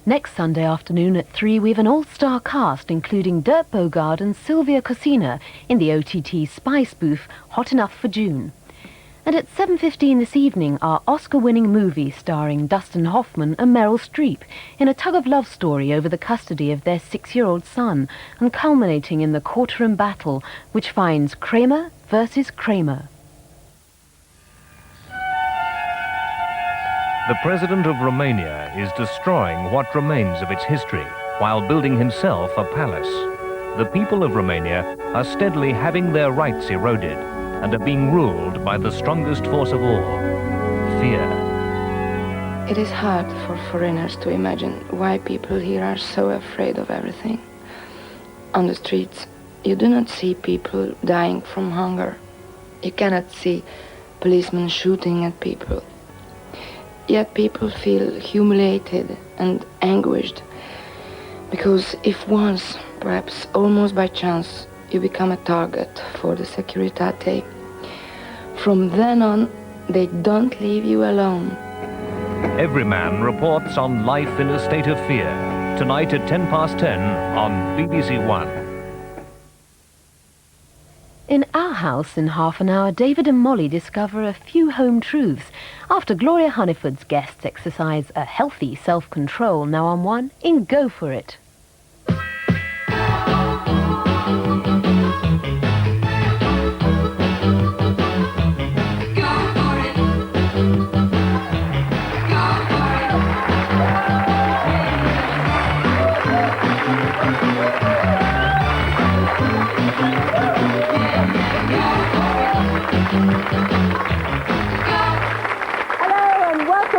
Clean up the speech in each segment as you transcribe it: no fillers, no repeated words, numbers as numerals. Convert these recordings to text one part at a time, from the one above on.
Next Sunday afternoon at 3, we've an all-star cast including Dirk Bogarde and Sylvia Cosina in the OTT spy spoof Hot Enough for June. And at 7:15 this evening, our Oscar-winning movie starring Dustin Hoffman and Meryl Streep in a tug-of-love story over the custody of their 6-year-old son and culminating in the courtroom battle which finds Kramer versus Kramer. The President of Romania is destroying what remains of its history while building himself a palace. The people of Romania are steadily having their rights eroded and are being ruled by the strongest force of all, fear. It is hard for foreigners to imagine why people here are so afraid of everything. On the streets, you do not see people dying from hunger. You cannot see policemen shooting at people. Yet people feel humiliated and anguished because if once, perhaps almost by chance, you become a target for the Securitate, from then on, they don't leave you alone. Every man reports on life in a state of fear, tonight at 10:10 on BBC1. In our house in half an hour, David and Molly discover a few home truths after Gloria Hunniford's guests exercise a healthy self-control now on one in Go For It.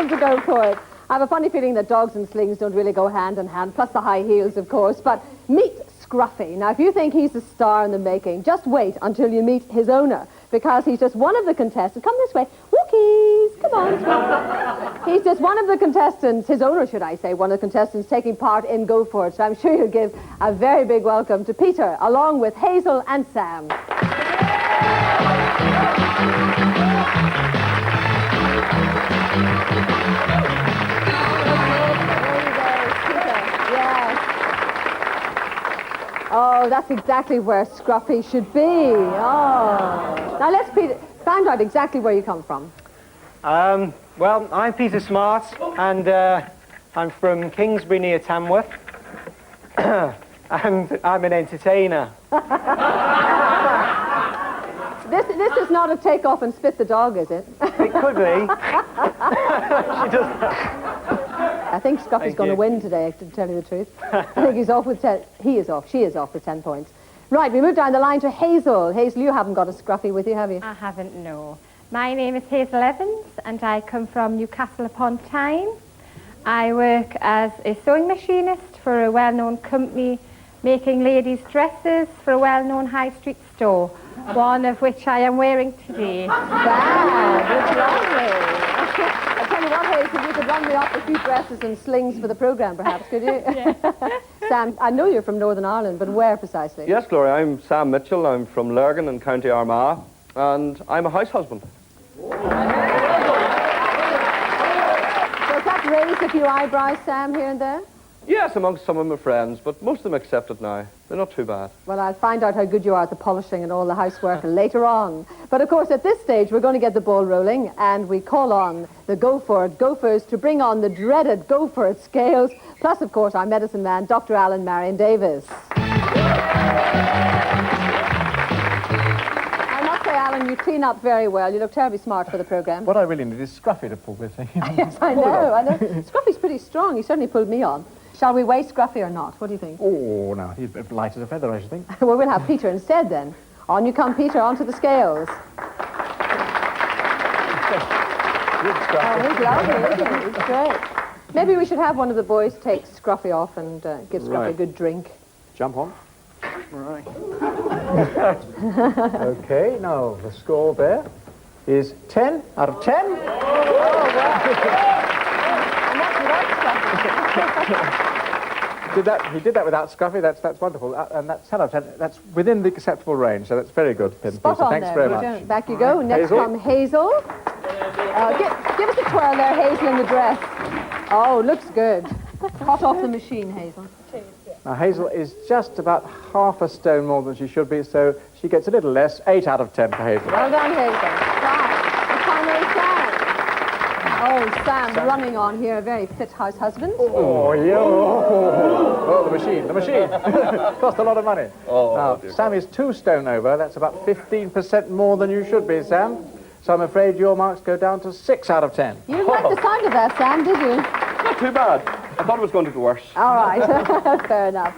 To Go For It. I have a funny feeling that dogs and slings don't really go hand in hand, plus the high heels, of course. But meet Scruffy. Now, if you think he's a star in the making, just wait until you meet his owner, because he's just one of the contestants. Come this way. Wookies! Come on, Scruffy. He's just one of the contestants, his owner, should I say, one of the contestants taking part in Go For It. So I'm sure you'll give a very big welcome to Peter, along with Hazel and Sam. Oh, that's exactly where Scruffy should be. Oh. Now let's find out exactly where you come from. Well, I'm Peter Smart, and I'm from Kingsbury near Tamworth. And I'm an entertainer. This is not a take off and spit the dog, is it? It could be. She does. I think Scruffy's going to win today, to tell you the truth. I think he's off with 10. He is off. She is off with 10 points. Right, we move down the line to Hazel. Hazel, you haven't got a Scruffy with you, have you? I haven't, no. My name is Hazel Evans, and I come from Newcastle upon Tyne. I work as a sewing machinist for a well-known company making ladies' dresses for a well-known high street store, one of which I am wearing today. Fab, it's lovely. I tell you what, Hazel, you could run me off a few dresses and slings for the programme, perhaps, could you? Yeah. Sam, I know you're from Northern Ireland, but where precisely? Yes, Gloria, I'm Sam Mitchell. I'm from Lurgan in County Armagh, and I'm a house husband. So has that raised a few eyebrows, Sam, here and there? Yes, amongst some of my friends, but most of them accept it now. They're not too bad. Well, I'll find out how good you are at the polishing and all the housework later on. But of course, at this stage, we're going to get the ball rolling, and we call on the Go For It gophers to bring on the dreaded Go For It scales, plus, of course, our medicine man, Dr. Alan Maryon Davis. I must say, Alan, you clean up very well. You look terribly smart for the programme. What I really need is Scruffy to pull this thing. Yes, I know. Scruffy's pretty strong. He certainly pulled me on. Shall we weigh Scruffy or not? What do you think? Oh, no, he's light as a feather, I should think. Well, we'll have Peter instead, then. On you come, Peter, onto the scales. Oh, he's lovely, isn't he? He's great. Maybe we should have one of the boys take Scruffy off and give Scruffy a good drink. Jump on. Right. Okay, now the score there is 10 out of 10. Oh, wow. And that's without Scruffy. He did that without Scruffy. That's wonderful. And that's 10 out of 10. That's within the acceptable range, so that's very good, Peter. Thanks very much. Back you go. Next come Hazel. Give us a twirl there, Hazel, in the dress. Oh, looks good. Hot off the machine, Hazel. Now, Hazel is just about half a stone more than she should be, so she gets a little less. 8 out of 10 for Hazel. Well done, Hazel. Right. The final Sam. Oh, Sam's running on here, a very fit house husband. Oh, yeah. Oh, the machine. Cost a lot of money. Now, Sam is 2 stone over. That's about 15% more than you should be, Sam. So I'm afraid your marks go down to 6 out of 10. You didn't like the sound of that, Sam, did you? Not too bad. I thought it was going to be worse. All right, fair enough.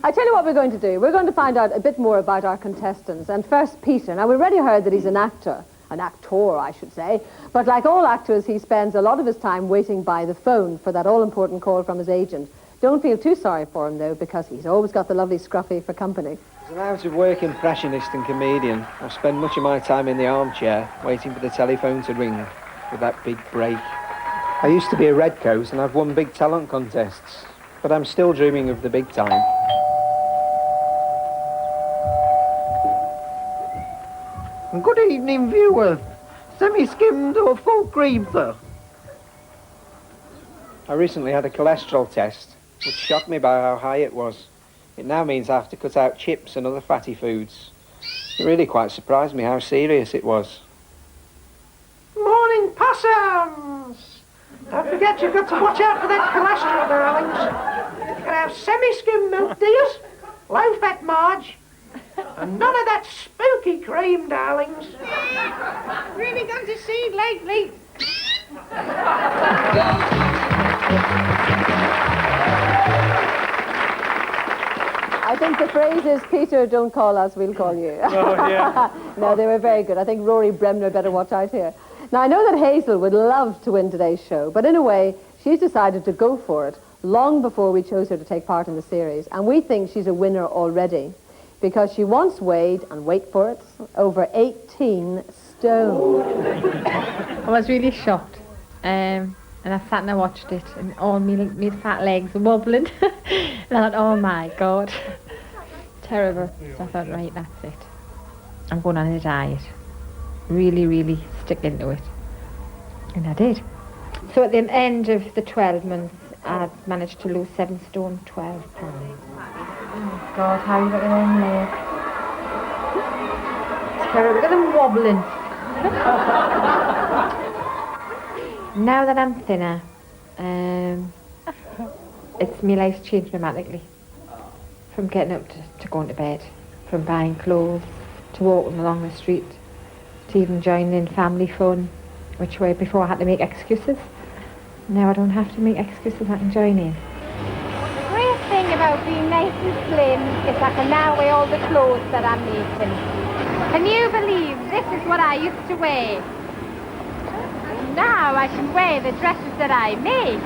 I tell you what we're going to do. We're going to find out a bit more about our contestants. And first, Peter. Now, we've already heard that he's an actor. An actor, I should say. But like all actors, he spends a lot of his time waiting by the phone for that all-important call from his agent. Don't feel too sorry for him, though, because he's always got the lovely Scruffy for company. As an out-of-work impressionist and comedian, I spend much of my time in the armchair waiting for the telephone to ring with that big break. I used to be a redcoat and I've won big talent contests, but I'm still dreaming of the big time. Good evening, viewers. Semi-skimmed or full cream, sir? I recently had a cholesterol test, which shocked me by how high it was. It now means I have to cut out chips and other fatty foods. It really quite surprised me how serious it was. Morning, possums! Don't forget you've got to watch out for that cholesterol, darlings. You can have semi-skim milk, dears, low-fat Marge, and none of that spooky cream, darlings. Really gone to seed lately. I think the phrase is, Peter, don't call us, we'll call you. Oh, yeah. No, they were very good. I think Rory Bremner better watch out here. Now, I know that Hazel would love to win today's show, but in a way, she's decided to go for it long before we chose her to take part in the series. And we think she's a winner already, because she once weighed, and wait for it, over 18 stone. I was really shocked. And I sat and I watched it, and all me fat legs were wobbling. And I thought, oh my God, terrible. So I thought, right, that's it. I'm going on a diet. Really, really stick into it. And I did. So at the end of the 12 months, I'd managed to lose 7 stone, 12 pounds. Oh God, how you got them legs? It's terrible, look at them wobbling. Now that I'm thinner, my life's changed dramatically. From getting up to going to bed, from buying clothes, to walking along the street, to even joining in family fun, which where before I had to make excuses. Now I don't have to make excuses, I can join in. The great thing about being nice and slim is I can now wear all the clothes that I'm making. Can you believe this is what I used to wear? Now I can wear the dresses that I make.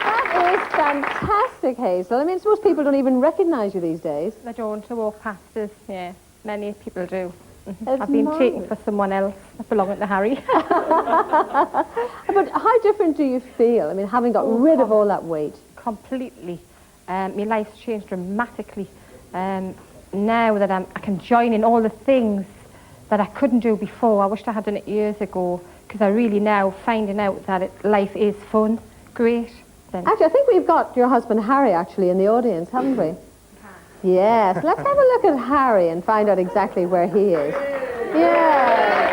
That is fantastic, Hazel. I mean, suppose people don't even recognise you these days. They don't walk past us, yeah. Many people do. It's I've been marvellous. taken for someone else. I belong to Harry. But how different do you feel? I mean, having got rid of all that weight. Completely. My life's changed dramatically. Now that I can join in all the things that I couldn't do before. I wished I had done it years ago, because I really now finding out that life is fun, great. Then. Actually, I think we've got your husband Harry actually in the audience, haven't we? Yes. Let's have a look at Harry and find out exactly where he is. Yeah.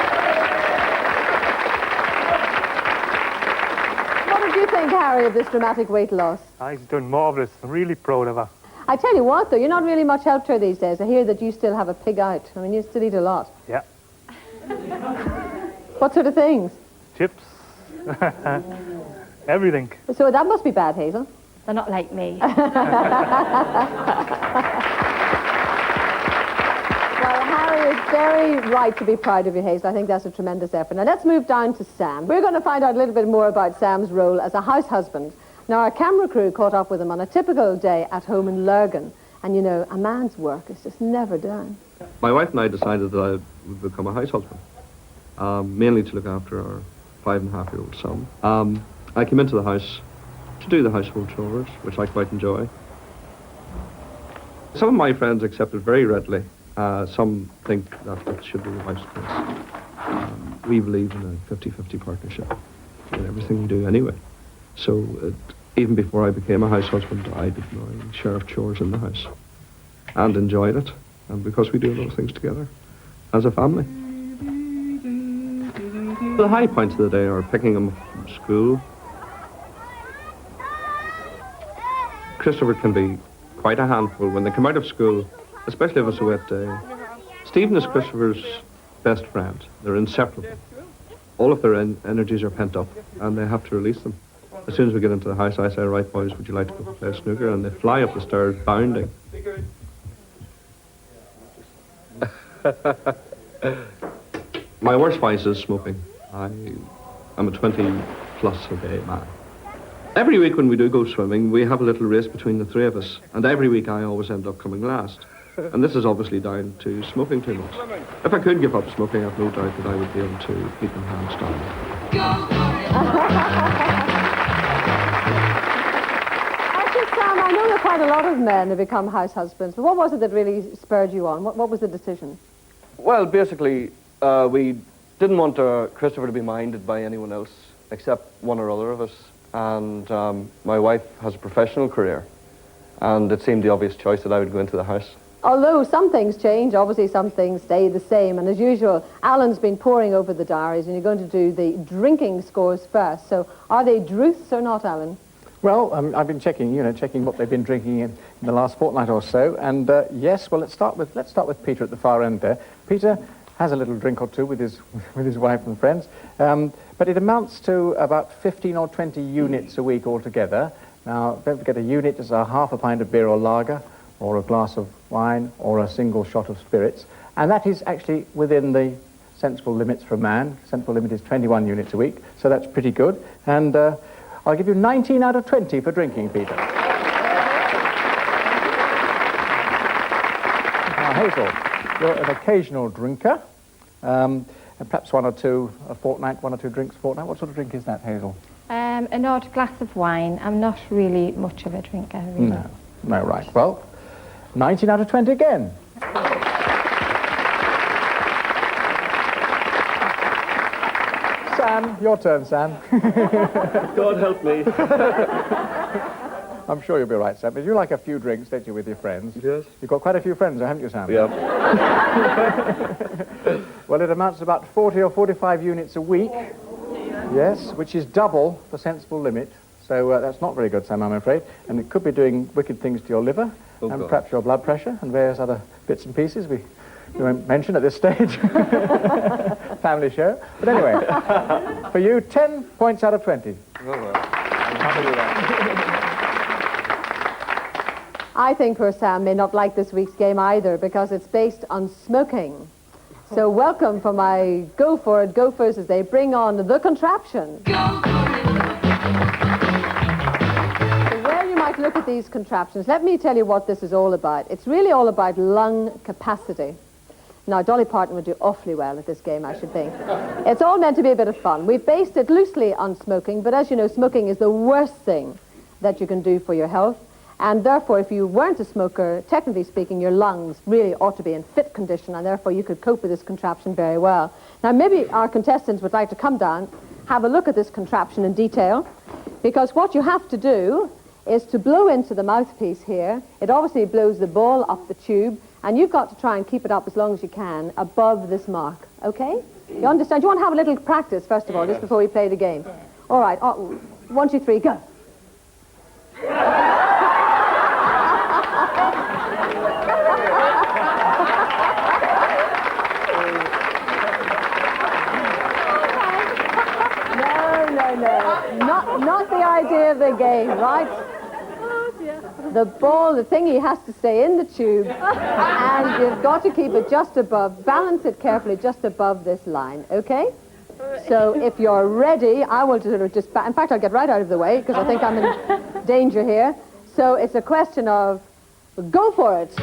What did you think, Harry, of this dramatic weight loss? He's done marvellous. I'm really proud of her. I tell you what, though, you're not really much help to her these days. I hear that you still have a pig out. I mean, you still eat a lot. Yeah. What sort of things? Chips. Everything. So that must be bad, Hazel. They're not like me. Well, Harry is very right to be proud of you, Hazel. I think that's a tremendous effort. Now, let's move down to Sam. We're going to find out a little bit more about Sam's role as a house husband. Now, our camera crew caught up with him on a typical day at home in Lurgan. And, you know, a man's work is just never done. My wife and I decided that I would become a house husband, mainly to look after our 5.5-year-old son. I came into the house to do the household chores, which I quite enjoy. Some of my friends accept it very readily. Some think that it should be the wife's place. we believe in a 50-50 partnership in everything we do anyway. So even before I became a house husband, I did my share of chores in the house and enjoyed it, and because we do a lot of things together as a family. The high points of the day are picking them up from school. Christopher can be quite a handful when they come out of school, especially if it's a wet day. Stephen is Christopher's best friend. They're inseparable. All of their energies are pent up, and they have to release them. As soon as we get into the house, I say, right, boys, would you like to go play snooker? And they fly up the stairs, bounding. My worst vice is smoking. I'm a 20-plus a day man. Every week when we do go swimming, we have a little race between the three of us, and every week I always end up coming last. And this is obviously down to smoking too much. If I could give up smoking, I've no doubt that I would be able to keep my hands down. Actually, Sam, I know there are quite a lot of men who become house husbands, but what was it that really spurred you on? What was the decision? Well, basically, we didn't want Christopher to be minded by anyone else except one or other of us. And my wife has a professional career, and it seemed the obvious choice that I would go into the house. Although some things change, obviously some things stay the same, and as usual, Alan's been poring over the diaries, and you're going to do the drinking scores first. So are they truths or not, Alan? Well, I've been checking what they've been drinking in the last fortnight or so, and yes, well, let's start with Peter at the far end there. Peter has a little drink or two with his wife and friends, but it amounts to about 15 or 20 units a week altogether. Now, don't forget, a unit is a half a pint of beer or lager, or a glass of wine, or a single shot of spirits, and that is actually within the sensible limits for a man. Sensible limit is 21 units a week, so that's pretty good. And I'll give you 19 out of 20 for drinking, Peter. Now, Hazel, you're an occasional drinker, and perhaps one or two a fortnight, one or two drinks a fortnight. What sort of drink is that, Hazel? An odd glass of wine. I'm not really much of a drinker, really. No, right. Well, 19 out of 20 again. Sam, your turn, Sam. God help me. I'm sure you'll be all right, Sam. But you like a few drinks, don't you, with your friends? Yes. You've got quite a few friends, haven't you, Sam? Yeah. Well, it amounts to about 40 or 45 units a week. Yes, which is double the sensible limit. So that's not very good, Sam, I'm afraid. And it could be doing wicked things to your liver, and perhaps your blood pressure, and various other bits and pieces we won't mention at this stage. Family show. But anyway, for you, 10 points out of 20. I'm happy with that. I think poor Sam may not like this week's game either, because it's based on smoking. So welcome for my Go For It gophers as they bring on the contraption. Look at these contraptions. Let me tell you what this is all about. It's really all about lung capacity. Now, Dolly Parton would do awfully well at this game, I should think. It's all meant to be a bit of fun. We've based it loosely on smoking, but as you know, smoking is the worst thing that you can do for your health. And therefore, if you weren't a smoker, technically speaking, your lungs really ought to be in fit condition, and therefore you could cope with this contraption very well. Now, maybe our contestants would like to come down, have a look at this contraption in detail, because what you have to do is to blow into the mouthpiece here. It obviously blows the ball up the tube, and you've got to try and keep it up as long as you can above this mark, okay? You understand? You want to have a little practice, first of all, just before we play the game. All right, 1, 2, 3, go. No, not the idea of the game, right? The ball, the thingy has to stay in the tube, and you've got to keep it just above, balance it carefully just above this line, okay? So if you're ready, I will sort of just, in fact, I'll get right out of the way, because I think I'm in danger here. So it's a question of, go for it.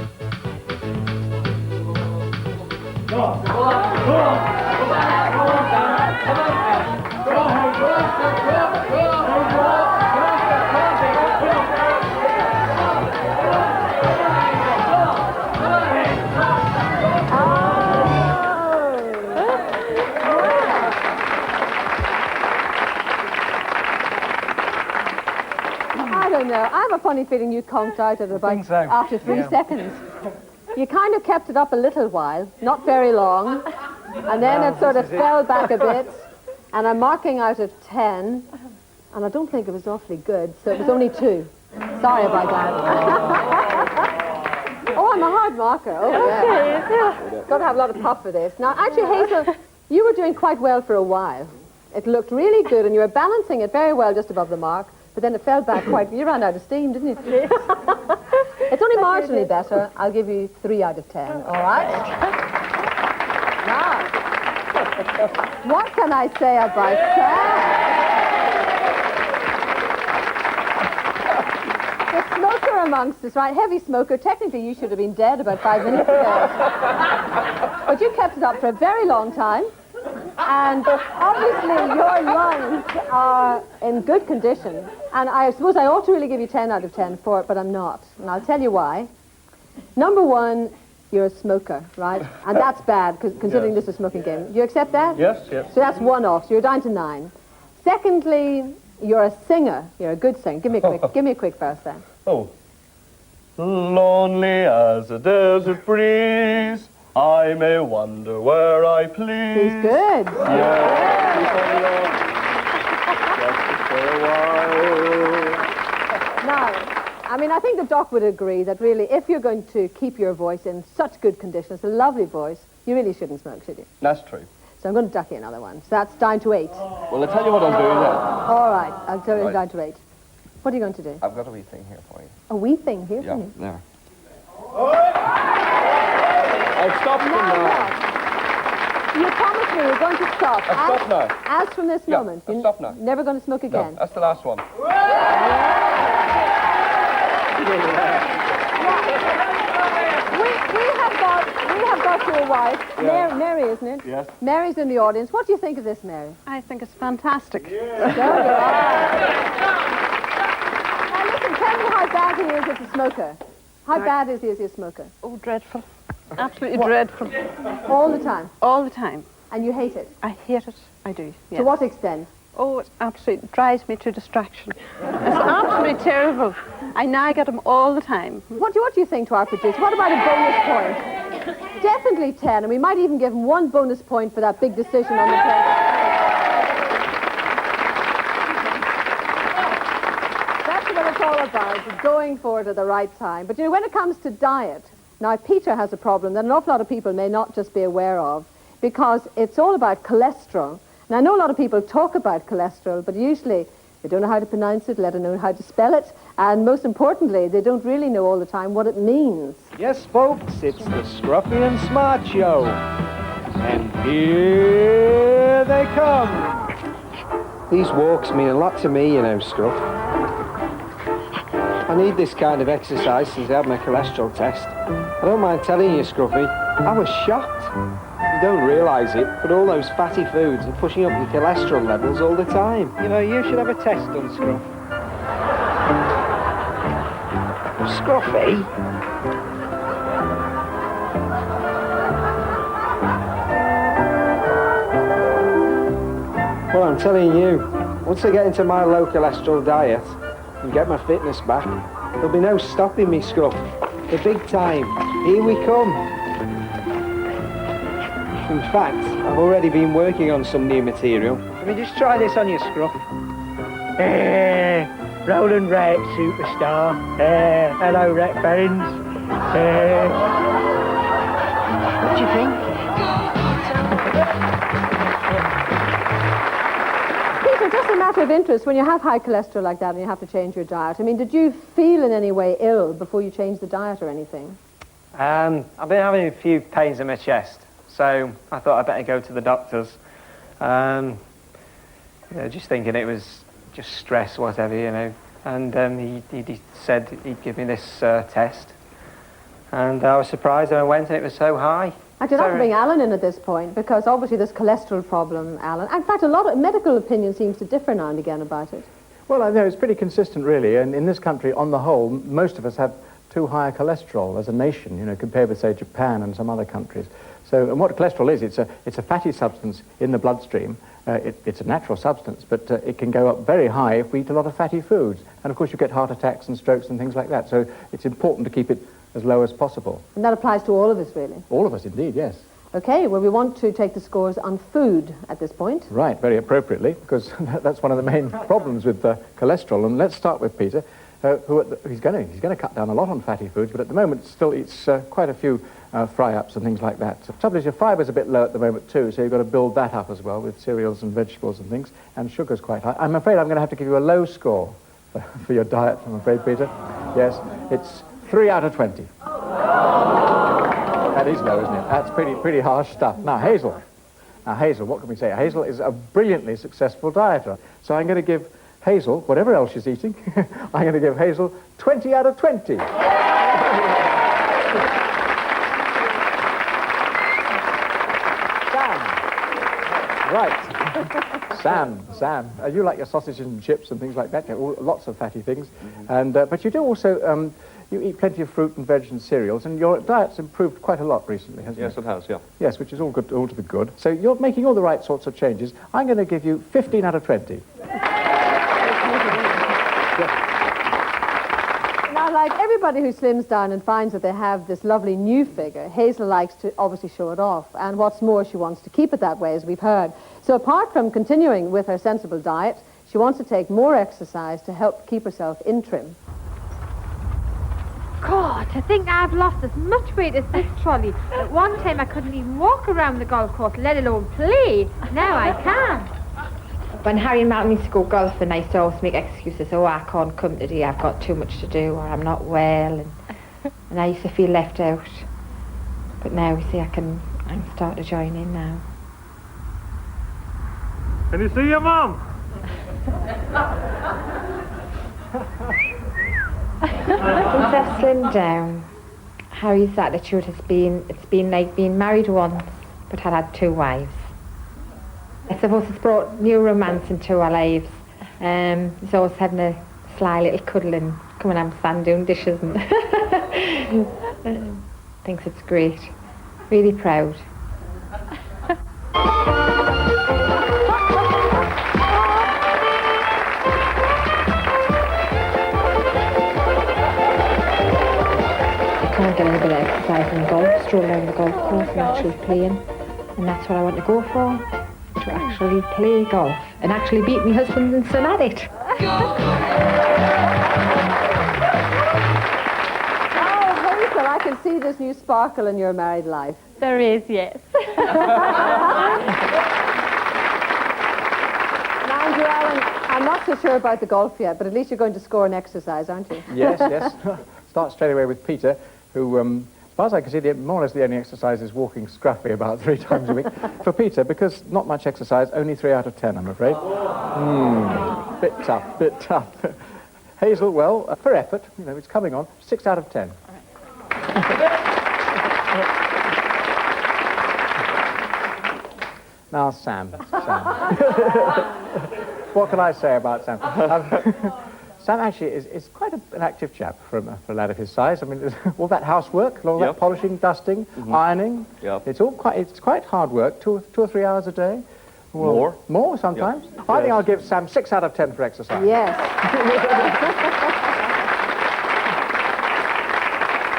know, I have a funny feeling you conked out at about after 3 seconds. You kind of kept it up a little while, not very long, and then it sort of fell back a bit, and I'm marking out of 10, and I don't think it was awfully good, so it was only 2. Sorry about that. Oh, I'm a hard marker. Oh, yeah. Got to have a lot of pop for this. Now, actually, Hazel, you were doing quite well for a while. It looked really good, and you were balancing it very well just above the mark, but then it fell back quite... You ran out of steam, didn't you? It's only marginally better. I'll give you 3 out of 10, all right? Now, what can I say about Sam? The smoker amongst us, right? Heavy smoker. Technically, you should have been dead about 5 minutes ago. But you kept it up for a very long time. And obviously, your lungs are in good condition. And I suppose I ought to really give you 10 out of 10 for it, but I'm not. And I'll tell you why. Number 1, you're a smoker, right? And that's bad, considering this is a smoking game. Do you accept that? Yes, yes. So that's 1 off. So you're down to 9. Secondly, you're a singer. You're a good singer. Give me a quick verse then. Oh. Lonely as a desert breeze, I may wander where I please. He's good. Now, I mean, I think the doc would agree that really, if you're going to keep your voice in such good condition, it's a lovely voice, you really shouldn't smoke, should you? That's true. So I'm going to duck you another one. So that's down to 8. Well, I'll tell you what I'm doing then. All right, I'll tell you down to 8. What are you going to do? I've got a wee thing here for you. A wee thing here for you? There. I've stopped from now. You promised me you're going to stop. I've stopped now. As from this moment, I've you're stopped now. never going to smoke again. No, that's the last one. We have got your wife, Mary, isn't it? Yes. Mary's in the audience. What do you think of this, Mary? I think it's fantastic. There you are. Now listen, tell me how bad he is as a smoker. How bad is he as a smoker? Oh, dreadful. Absolutely dreadful. All the time? All the time. And you hate it? I hate it. I do, yes. To what extent? Oh, it absolutely drives me to distraction. It's absolutely terrible. I nag at him all the time. What do you think to our producer? What about a bonus point? Definitely 10, and we might even give him 1 bonus point for that big decision on the test. That's what it's all about, going for it at the right time. But you know, when it comes to diet, now Peter has a problem that an awful lot of people may not just be aware of, because it's all about cholesterol. Now, I know a lot of people talk about cholesterol, but usually they don't know how to pronounce it, let alone how to spell it, and most importantly, they don't really know all the time what it means. Yes, folks, it's the Scruffy and Smart Show. And here they come. These walks mean a lot to me, you know, Scruff. I need this kind of exercise since I had my cholesterol test. I don't mind telling you, Scruffy, I was shocked. You don't realise it, but all those fatty foods are pushing up your cholesterol levels all the time. You know, you should have a test done, Scruff. Scruffy? Well, I'm telling you, once I get into my low cholesterol diet and get my fitness back, there'll be no stopping me, Scruff. The big time. Here we come. In fact, I've already been working on some new material. Let me just try this on you, Scruff. Roland Rat, superstar. Hello, Rat friends. What do you think? Peter, just a matter of interest, when you have high cholesterol like that and you have to change your diet, I mean, did you feel in any way ill before you changed the diet or anything? I've been having a few pains in my chest, so I thought I'd better go to the doctors. Just thinking it was just stress, whatever, you know. And he said he'd give me this test. And I was surprised when I went and it was so high. I did have to bring Alan in at this point, because obviously this cholesterol problem, Alan. In fact, a lot of medical opinion seems to differ now and again about it. Well, I know it's pretty consistent, really. And in this country, on the whole, most of us have too high a cholesterol as a nation, you know, compared with, say, Japan and some other countries. So So, and what cholesterol is, it's a fatty substance in the bloodstream. It's a natural substance, but it can go up very high if we eat a lot of fatty foods. And of course you get heart attacks and strokes and things like that. So it's important to keep it as low as possible. And that applies to all of us, really? All of us, indeed, yes. Okay, well, we want to take the scores on food at this point. Right, very appropriately, because that's one of the main problems with cholesterol. And let's start with Peter, he's going to cut down a lot on fatty foods, but at the moment still eats quite a few fry-ups and things like that. So the trouble is your fiber's a bit low at the moment too, so you've got to build that up as well with cereals and vegetables and things, and sugar's quite high. I'm afraid I'm going to have to give you a low score for your diet, I'm afraid, Peter. Yes, it's 3 out of 20. That is low, isn't it? That's pretty harsh stuff. Now, Hazel. What can we say? Hazel is a brilliantly successful dieter. So I'm going to give Hazel, whatever else she's eating, I'm going to give Hazel 20 out of 20. Sam. Sam. You like your sausages and chips and things like that, lots of fatty things. And but you do also, you eat plenty of fruit and veg and cereals, and your diet's improved quite a lot recently, hasn't it? Yes, it has, yeah. Yes, which is all good, all to be good. So you're making all the right sorts of changes. I'm going to give you 15 out of 20. Now, like everybody who slims down and finds that they have this lovely new figure, Hazel likes to obviously show it off. And what's more, she wants to keep it that way, as we've heard. So apart from continuing with her sensible diet, she wants to take more exercise to help keep herself in trim. God, to think I've lost as much weight as this trolley. At one time I couldn't even walk around the golf course, let alone play. Now I can. When Harry and Martin used to go golfing, I used to always make excuses. Oh, I can't come today, I've got too much to do, or I'm not well. And I used to feel left out. But now, you see, I'm starting to join in now. Can you see your mum? Since I've slimmed down, Harry's attitude has been, it's been like being married once, but had 2 wives. I suppose it's brought new romance into our lives. He's always having a sly little cuddle and coming on sand doing dishes and thinks it's great. Really proud. Get a little bit of exercise in golf, stroll around the golf course and actually playing. And that's what I want to go for, to actually play golf and actually beat my husband and son at it. Oh, Hazel, I can see this new sparkle in your married life. There is, yes. Now, Joellen, I'm not so sure about the golf yet, but at least you're going to score an exercise, aren't you? Yes. Start straight away with Peter, who, as far as I can see, more or less the only exercise is walking scruffy about 3 times a week. For Peter, because not much exercise, only 3 out of 10, I'm afraid. Bit tough. Hazel, well, for effort, it's coming on, 6 out of 10. Now, Sam. What can I say about Sam? Sam actually is quite an active chap for a lad of his size. I mean, all that housework, all that polishing, dusting, ironing. Yep. It's quite hard work. 2 or 3 hours a day. Well, more sometimes. Yep. I think I'll give Sam 6 out of 10 for exercise. Yes.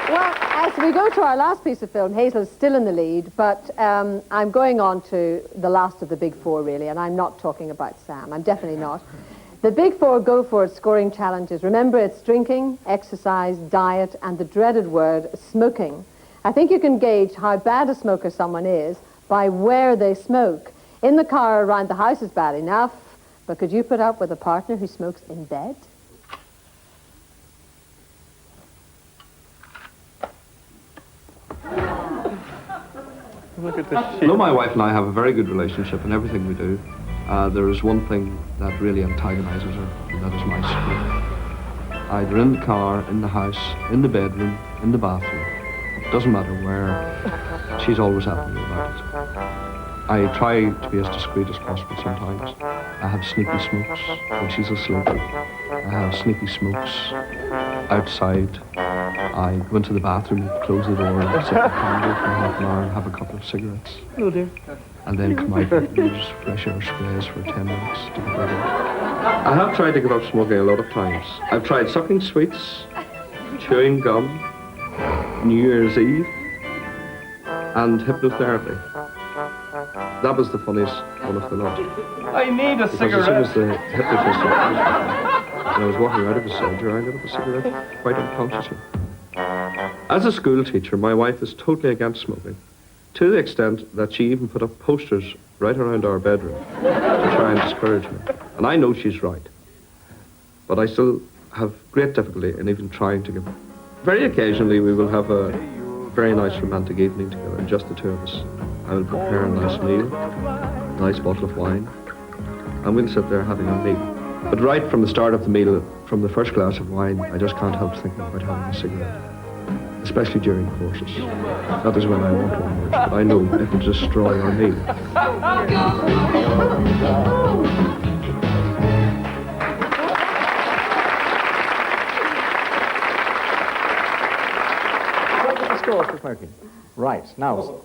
Well, as we go to our last piece of film, Hazel's still in the lead, but I'm going on to the last of the big 4, really, and I'm not talking about Sam. I'm definitely not. The big 4 go for it scoring challenges. Remember, it's drinking, exercise, diet, and the dreaded word, smoking. I think you can gauge how bad a smoker someone is by where they smoke. In the car or around the house is bad enough, but could you put up with a partner who smokes in bed? Look at this shit. No, my wife and I have a very good relationship in everything we do. There is one thing that really antagonises her, and that is my smoke. Either in the car, in the house, in the bedroom, in the bathroom. It doesn't matter where, she's always happy about it. I try to be as discreet as possible sometimes. I have sneaky smokes when she's asleep. I have sneaky smokes outside. I go into the bathroom, close the door, and sit at the candle for half an hour and have a couple of cigarettes. Oh dear. And then come out and use fresh air sprays for 10 minutes to get rid of it. I have tried to give up smoking a lot of times. I've tried sucking sweets, chewing gum, New Year's Eve, and hypnotherapy. That was the funniest one of the lot. I need a cigarette. As soon as the hypnotist and I was walking out of his surgery, I lit up a cigarette quite unconsciously. As a school teacher, my wife is totally against smoking, to the extent that she even put up posters right around our bedroom to try and discourage me. And I know she's right. But I still have great difficulty in even trying to give up. Very occasionally we will have a very nice romantic evening together, just the two of us. I will prepare a nice meal, a nice bottle of wine, and we'll sit there having a meal. But right from the start of the meal, from the first glass of wine, I just can't help thinking about having a cigarette. Especially during courses. That is when I want one most, but I know it will destroy our meal. What are the scores for smoking? Right, now,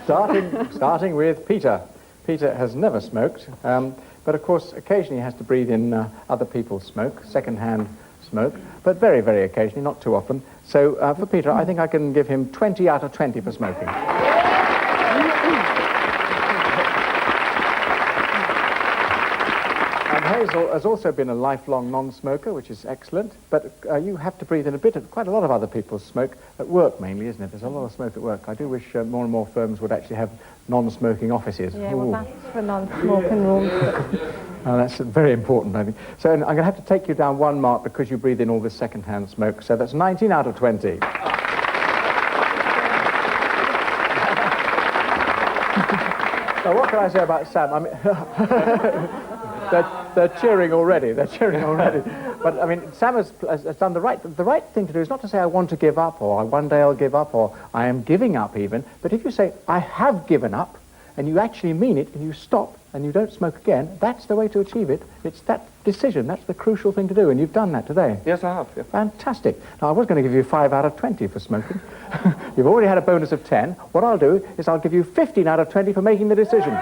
starting with Peter. Peter has never smoked, but of course occasionally he has to breathe in other people's smoke, second-hand smoke, but very, very occasionally, not too often. So for Peter, I think I can give him 20 out of 20 for smoking. And Hazel has also been a lifelong non-smoker, which is excellent, but you have to breathe in quite a lot of other people's smoke, at work mainly, isn't it? There's a lot of smoke at work. I do wish more and more firms would actually have non-smoking offices. Yeah, well, that's for non-smoking rooms. Oh, that's very important, I think. So I'm going to have to take you down 1 mark because you breathe in all this second-hand smoke. So that's 19 out of 20. Now, what can I say about Sam? I mean, they're cheering already. They're cheering already. But I mean, Sam has done the right thing to do is not to say I want to give up, or one day I'll give up, or I am giving up even. But if you say I have given up, and you actually mean it, and you stop, and you don't smoke again, that's the way to achieve it. It's that decision, that's the crucial thing to do, and you've done that today. Yes, I have. Yeah. Fantastic. Now, I was going to give you 5 out of 20 for smoking. You've already had a bonus of 10. What I'll do is I'll give you 15 out of 20 for making the decision.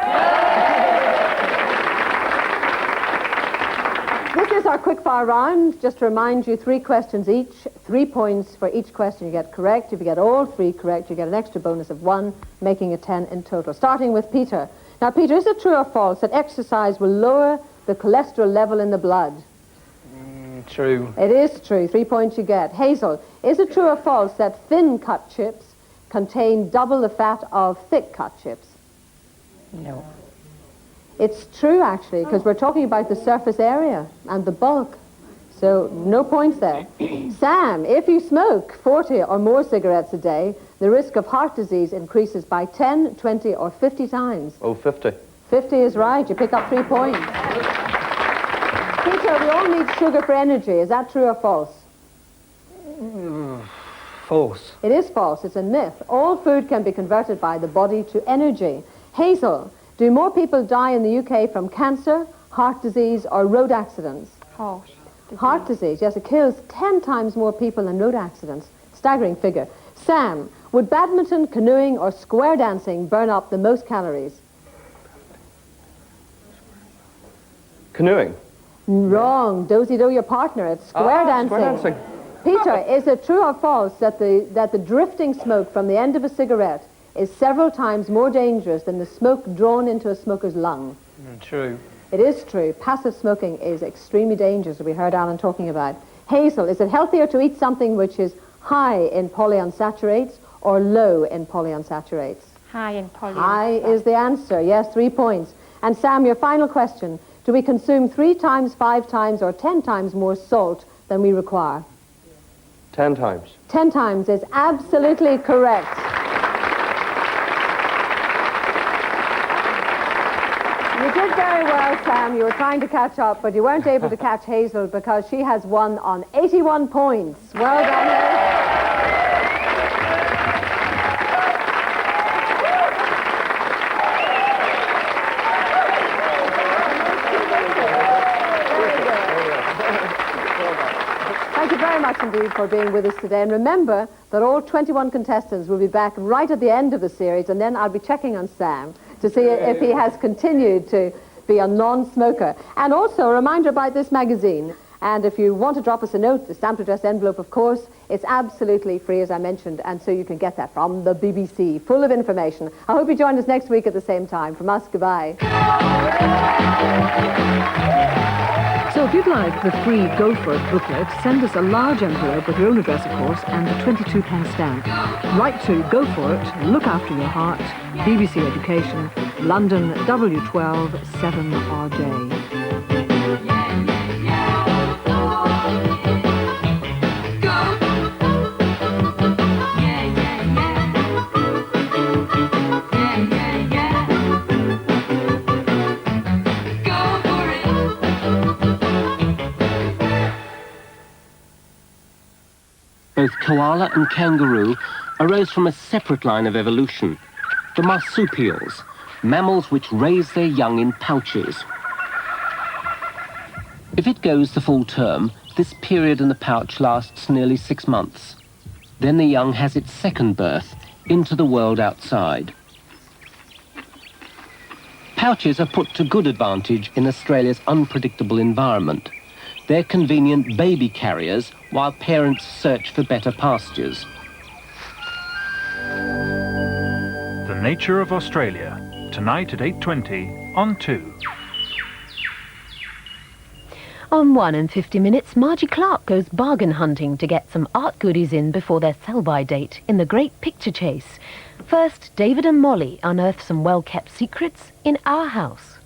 This is our quickfire round. Just to remind you, 3 questions each, 3 points for each question you get correct. If you get all 3 correct, you get an extra bonus of 1, making it 10 in total. Starting with Peter. Now, Peter, is it true or false that exercise will lower the cholesterol level in the blood? True. It is true. 3 points you get. Hazel, is it true or false that thin-cut chips contain double the fat of thick-cut chips? No. It's true, actually, because we're talking about the surface area and the bulk. So, no points there. Sam, if you smoke 40 or more cigarettes a day, the risk of heart disease increases by 10, 20, or 50 times. Oh, 50. 50 is right. You pick up 3 points. Peter, we all need sugar for energy. Is that true or false? False. It is false. It's a myth. All food can be converted by the body to energy. Hazel, do more people die in the UK from cancer, heart disease, or road accidents? Heart disease, yes, it kills 10 times more people than road accidents. Staggering figure. Sam, would badminton, canoeing, or square dancing burn up the most calories? Canoeing. Wrong. Do your partner. It's square dancing. Square dancing. Peter, is it true or false that the drifting smoke from the end of a cigarette is several times more dangerous than the smoke drawn into a smoker's lung? True. It is true. Passive smoking is extremely dangerous, as we heard Alan talking about. Hazel, is it healthier to eat something which is high in polyunsaturates or low in polyunsaturates? High in polyunsaturates. High is the answer. Yes, 3 points. And Sam, your final question. Do we consume 3 times, 5 times, or 10 times more salt than we require? 10 times. 10 times is absolutely correct. You did very well, Sam. You were trying to catch up, but you weren't able to catch Hazel because she has won on 81 points. Well done, Hazel. much indeed for being with us today. And remember that all 21 contestants will be back right at the end of the series, and then I'll be checking on Sam to see if he has continued to be a non-smoker. And also a reminder about this magazine. And if you want to drop us a note, the stamped address envelope, of course, it's absolutely free, as I mentioned, and so you can get that from the BBC, full of information. I hope you join us next week at the same time. From us, goodbye. So if you'd like the free Go For It booklet, send us a large envelope with your own address, of course, and a 22p stamp. Write to Go For It, Look After Your Heart, BBC Education, London W12 7RJ. Both koala and kangaroo arose from a separate line of evolution, the marsupials, mammals which raise their young in pouches. If it goes the full term, this period in the pouch lasts nearly 6 months. Then the young has its second birth into the world outside. Pouches are put to good advantage in Australia's unpredictable environment. They're convenient baby carriers while parents search for better pastures. The Nature of Australia, tonight at 8:20 on 2. On 1 and 50 minutes, Margie Clark goes bargain hunting to get some art goodies in before their sell-by date in the Great Picture Chase. First, David and Molly unearth some well-kept secrets in our house.